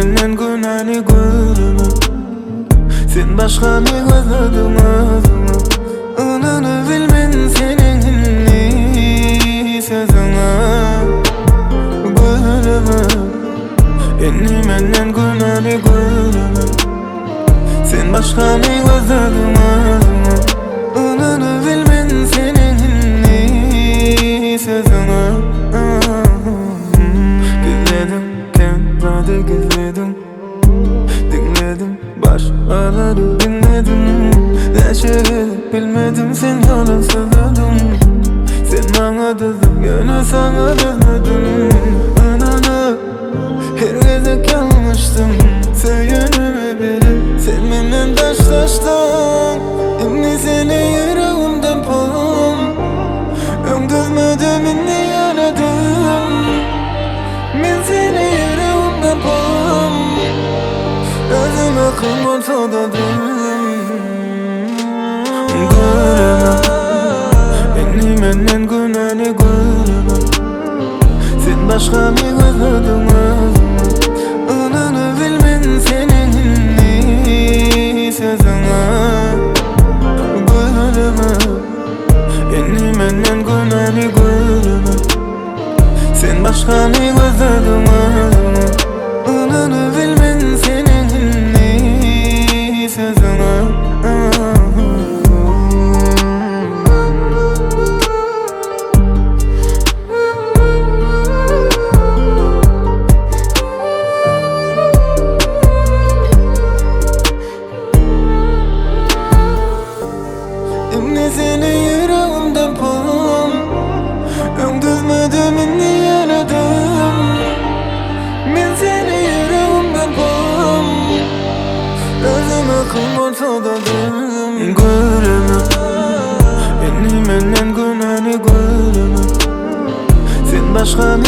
menden günahını görme. Sen başka mı gözledin ağzıma? Ananı bilmen senin sözüne görme. Enni menden günahını görme. Sen başka mı gözledin ağzıma? Ananı bilmen senin sözüne. Gizledim, kendime gizledim. Dinledim, başkaları dinledim. Neşeli bilmedim, sen yalan söyledin. Sen bana dedin, gene sana demedim. Ananı herkese kalmıştım. Söylenme biri, sen benden taşlaştın. Şimdi seni yüreğimden pam. Öldürmedim, inni yaradım. Ben seni yüreğimden pam. Özüme kıymat adadım. Görme, enni menden günahını görme. Sen başka mı gözledin ağzıma? Ananı bilmen senin sözüne görme. Enni menden günahını görme. Sen başka mı gözledin ağzıma? Ananı bilmen senin sözüne. Şimdi seni yüreğimden pam. Öldürmedim, inni yaradım. Ben seni yüreğimden pam. Özüme kıymat adadım. Görme, enni menden günahını görme. Sen başka mı